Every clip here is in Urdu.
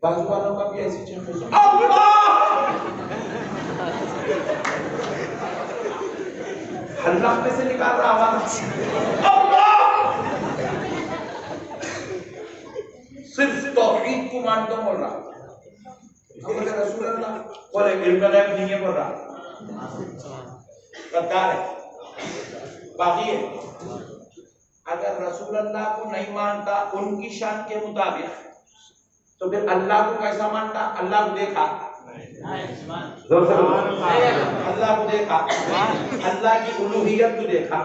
بازو والوں کا بھی ایسی چیخ اللہ حلق میں سے نکال رہا آواز اللہ، صرف توحید کو مانتا ہوں بول رہا. بولے رسول اللہ، بولے علم غیب نہیں ہے بول رہا، غدار ہے، باغی ہے. اگر رسول اللہ کو نہیں مانتا ان کی شان کے مطابق تو پھر اللہ کو کیسا مانتا؟ اللہ کو دیکھا، اللہ کو دیکھا، اللہ کی الوہیت کو دیکھا،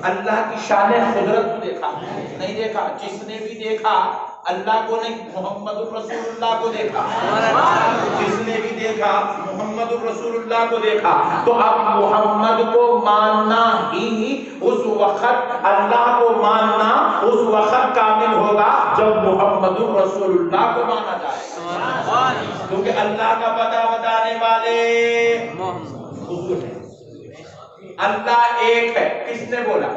اللہ کی شان قدرت کو دیکھا نہیں دیکھا. جس نے بھی دیکھا اللہ کو نہیں، محمد الرسول اللہ کو دیکھا. جس نے بھی دیکھا محمد الرسول اللہ کو دیکھا. تو اب محمد کو ماننا ہی اس وقت، اللہ کو ماننا اس وقت کامل ہوگا جب محمد الرسول اللہ کو مانا جائے. کیونکہ اللہ کا پتہ بتانے والے حضور ہے. اللہ ایک ہے، کس نے بولا؟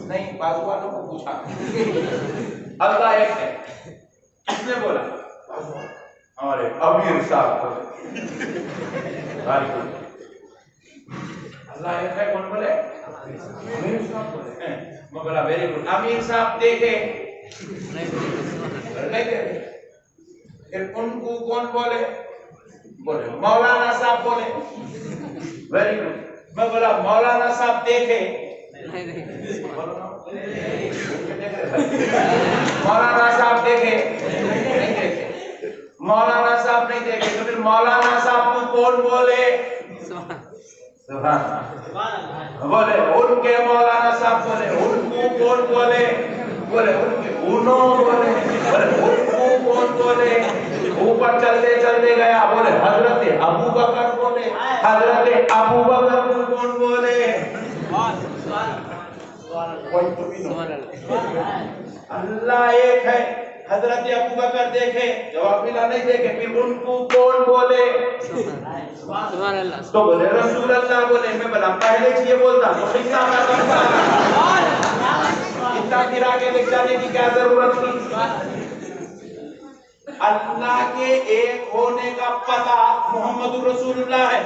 نہیں، بازو والوں کو پوچھا. اللہ ایک ہے، کس نے بولا؟ ہمارے امیر صاحب کو. اللہ ایک ہے، کون بولے؟ امیر صاحب بولے. میں بولا ویری گڈ. امیر صاحب دیکھے نہیں دیکھے. پھر ان کو کون بولے؟ بولے مولانا صاحب بولے. Very good. میں بولا مولانا صاحب دیکھے، مولانا صاحب دیکھے نہیں دیکھے. مولانا صاحب نہیں دیکھے تو پھر مولانا صاحب کو کون بولے؟ بولے ان کے مولانا صاحب بولے. ان کو کون بولے؟ بولے ان کے انہوں بولے. ان کو کون بولے؟ اوپر چلتے چلتے گیا، بولے حضرت ابو بکر بولے. حضرت ابو بکر کو کون بولے؟ اللہ ایک ہے. حضرت ابو بکر دیکھے، جواب ملا نہیں دیکھے، پھر ان کو کون بولے؟ تو بولے رسول اللہ بولے. میں بلا پہلے یہ بولتا تو قصہ ختم تھا. اتنا گرا کے لکھ جانے کی کیا ضرورت تھی؟ اللہ کے ایک ہونے کا پتہ محمد رسول اللہ ہے.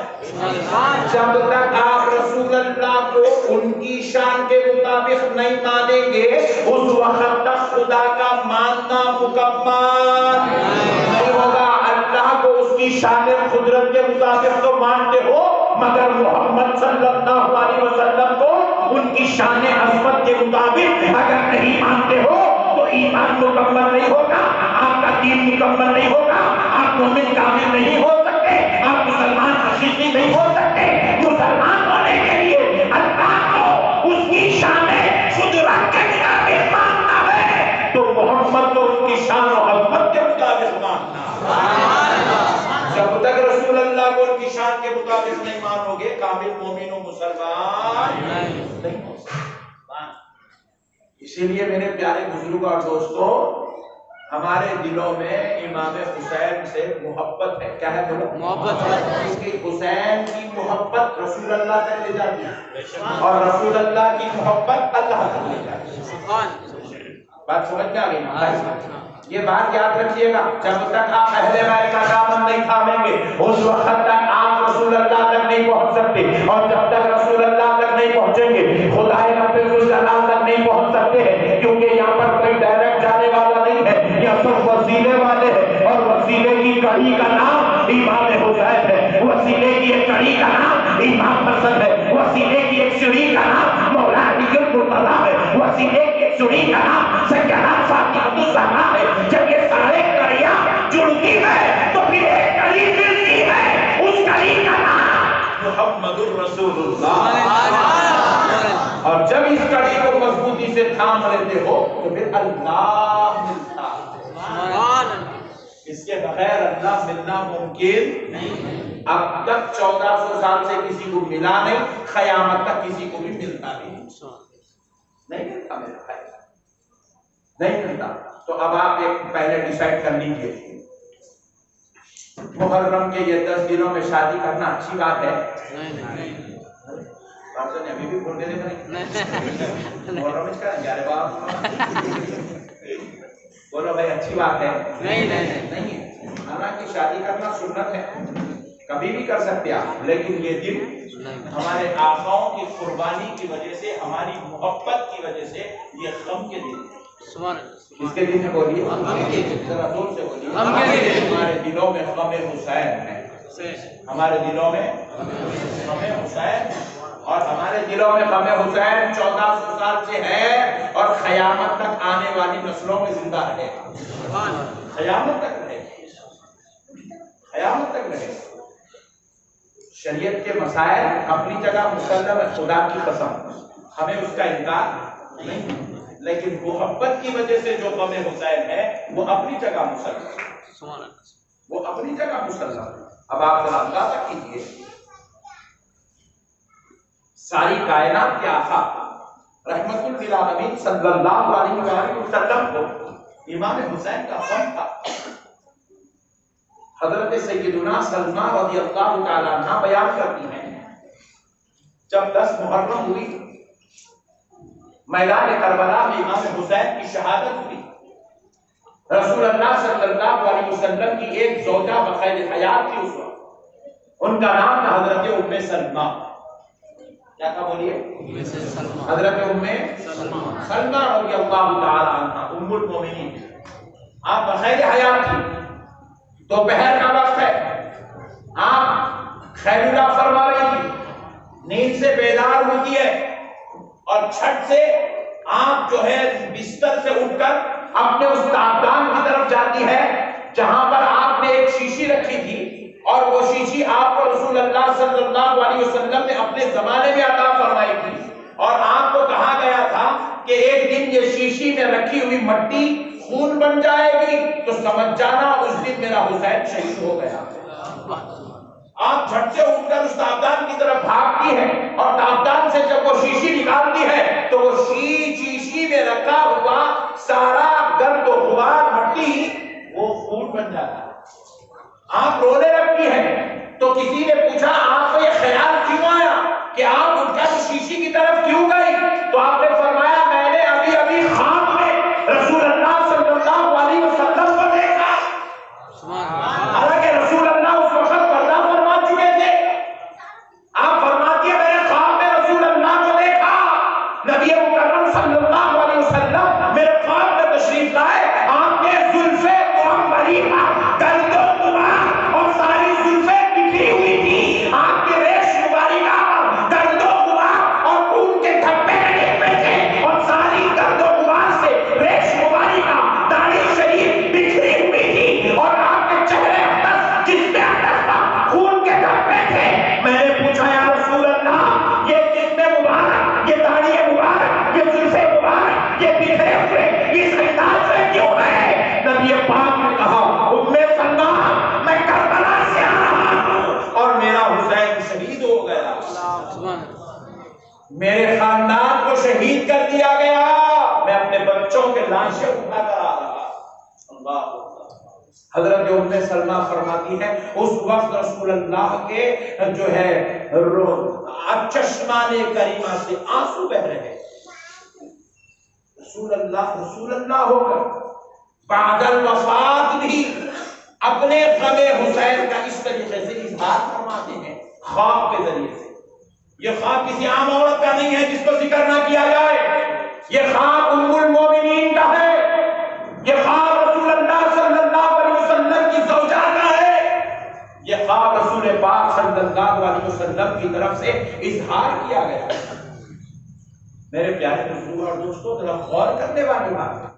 جب تک آپ رسول اللہ کو ان کی شان کے مطابق نہیں مانیں گے اس وقت تک خدا کا ماننا مکمل نہیں ہوگا. اللہ کو اس کی شان قدرت کے مطابق تو مانتے ہو، مگر محمد صلی اللہ علیہ وسلم کو ان کی شان عظمت کے مطابق اگر نہیں مانتے ہو تو ایمان مکمل نہیں ہوگا، آپ کا دین مکمل نہیں ہوگا، آپ مومن کامل نہیں ہو سکتے، آپ مسلمان حقیقی نہیں ہو سکتے. مسلمان ہونے کے لیے اللہ کو اس کی شان قدرت کے مطابق ماننا ہے تو محمد کو ان کی شان و عظمت کے مطابق ماننا. جب تک رسول اللہ کو ان کی شان کے مطابق نہیں مانو گے کامل مومن و مسلمان نہیں ہو سکتے. اسی لیے میرے پیارے بزرگ اور دوستوں، ہمارے دلوں میں امام حسین سے محبت ہے. کیا ہے بولو؟ محبت ہے. کیونکہ حسین کی محبت رسول اللہ تک لے جاتی ہے اور رسول اللہ کی محبت اللہ تک لے جاتی ہے. بات سمجھ میں آ گئی؟ یہ بات یاد رکھیے گا. جب تک آپ اہل بیت کا دامن نہیں تھامیں گے اس وقت تک آپ رسول اللہ تک نہیں پہنچ سکتے، اور جب تک رسول اللہ تک نہیں پہنچیں گے خدائے رب الجلال تک نہیں پہنچ سکتے ہیں. کیونکہ یہاں پر کوئی ڈائریکٹ جانے والا نہیں ہے، یہ سب وسیلے والے ہیں، اور وسیلے کی کڑی کا نام امام حسین ہے. وسیلے کی ایک کڑی کا نام امام حسن ہے. وسیلے کی ایک سیڑھی کا نام مولا علی المرتضیٰ ہے. وسیلے کی ایک سیڑھی کا نام سیدنا فاطمہ الزہرا ہے. جب یہ سارے کڑیاں جڑتی ہے تو پھر ایک کڑی ملتی ہے، اس کڑی کا نام محمد الرسول اللہ. اور جب اس کڑی کو مضبوطی سے تھام لیتے ہو تو پھر اللہ ملتا ہے. اس کے بغیر اللہ ملنا ممکن نہیں. اب تک 1400 سال سے کسی کو ملا نہیں، قیامت تک کسی کو بھی ملتا نہیں ملتا. میرا خیال نہیں ملتا. تو اب آپ ایک پہلے ڈیسائیڈ کر لیجیے، محرم کے یہ 10 دنوں میں شادی کرنا اچھی بات ہے؟ ابھی بھی بھول گئے محرم اس کا بولو بھائی اچھی بات ہے؟ نہیں نہیں نہیں ہے. حالانکہ شادی کرنا سنت ہے، کبھی بھی کر سکتے آپ، لیکن یہ دن ہمارے آقاؤں کی قربانی کی وجہ سے، ہماری محبت کی وجہ سے یہ غم کے دن. کس کے دن ہے بولیے؟ ذرا زور سے بولیے. ہمارے دلوں میں غم حسین ہے، ہمارے دلوں میں غم حسین، اور ہمارے دلوں میں غم حسین 1400 سال سے ہے، اور قیامت تک آنے والی نسلوں میں زندہ رہے، قیامت تک رہے، قیامت تک رہے. شریعت کے مسائل اپنی جگہ مسلم ہے، خدا کی قسم ہمیں اس کا انکار نہیں، لیکن محبت کی وجہ سے جو غم حسین ہے وہ اپنی جگہ مسلم، وہ اپنی جگہ مسلم. اب آپ ذرا اندازہ کیجیے، ساری کائنات کے آقا رحمت للعالمین صلی اللہ علیہ وآلہ وسلم کو امام حسین کا غم تھا. حضرت سیدنا سلمہ رضی اللہ تعالیٰ عنہ بیان کرتی ہیں، جب 10 محرم ہوئی، میدان کربلا میں امام حسین کی شہادت ہوئی، رسول اللہ صلی اللہ علیہ وسلم کی ایک زوجہ بخیر حیات تھی اس وقت، ان کا نام تھا حضرت ام سلمہ. کیا تھا بولیے؟ حضرت ام سلمہ رضی اللہ تعالیٰ عنہ، ام المومنین. آپ بخیر حیات تھی، دوپہر کا وقت ہے، آپ خیلولہ فرما رہی تھی، نیند سے بیدار ہوتی ہے، اور چھٹ سے آپ جو ہے بستر سے اٹھ کر اپنے اس تابدان کی طرف جاتی ہے جہاں پر آپ نے ایک شیشی رکھی تھی، اور وہ شیشی آپ کو رسول اللہ صلی اللہ علیہ وسلم نے اپنے زمانے میں عطا فرمائی تھی، اور آپ کو کہا گیا تھا کہ ایک دن یہ شیشی میں رکھی ہوئی مٹی خون بن جائے گی تو سمجھ جانا اس دن میرا حسین شہید ہو گیا. آپ جھٹ سے اٹھ کر اس تابدان کی طرف بھاگتی ہے، اور تابدان سے جب وہ شیشی نکالتی ہے تو وہ شیشی میں رکھا ہوا سارا گرد و غبار مٹی وہ خون بن جاتا ہے. آپ رونے لگتی ہیں تو کسی نے پوچھا آپ کو یہ خیال کیوں آیا کہ آپ اٹھ کر شیشی کی طرف کیوں گئی؟ تو آپ نے فرمایا میں نے ابھی ابھی خواب میں رسول اللہ صلی اللہ علیہ وسلم کو دیکھا. حالانکہ رسول اللہ اس وقت پردہ فرما چکے تھے. آپ فرماتی ہیں میں نے خواب میں رسول اللہ کو دیکھا، نبی مکرم صلی اللہ علیہ وسلم میرے خواب میں تشریف لائے، آپ کے زلفے معمری درد و غبار اور ساری زلفیں بکھری ہوئی تھی، آپ کے ریش مبارکہ درد و غبار اور خون کے دھبے لگے ہوئے تھے، اور ساری درد و غبار سے ریش مبارکہ داڑھی شریف بکھری ہوئی تھی، اور آپ کے چہرے اقدس جس پہ اقدس تھا خون کے دھبے تھے. میں نے پوچھا یا رسول اللہ یہ جسم مبارک، یہ داڑھی مبارک، یہ زلفے مبارک، یہ بکھرے ہوئے اس انداز میں کیوں ہے؟ نبی پاک نے کہا ام سلمہ میں کربلا سے آ رہا ہوں اور میرا حسین شہید ہو گیا، میرے خاندان کو شہید کر دیا گیا، میں اپنے بچوں کے لاشیں اٹھا کر آ رہا. اللہ. حضرت ام سلمہ فرماتی ہے اس وقت رسول اللہ کے جو ہے چشمان کریمہ سے آنسو بہ رہے. رسول اللہ ہو کر بعد الوفات بھی اپنے غم حسین کا اس طریقے سے اظہار فرماتے ہیں خواب کے ذریعے سے. یہ خواب کسی عام عورت کا نہیں ہے جس کو ذکر نہ کیا جائے، یہ خواب ام المومنین کا ہے، یہ خواب رسول اللہ صلی اللہ علیہ وسلم کی زوجہ کا ہے، یہ خواب رسول پاک صلی اللہ علیہ وسلم کی طرف سے اظہار کیا گیا. میرے پیارے دوستوں اور دوستوں ذرا غور کرنے والی بات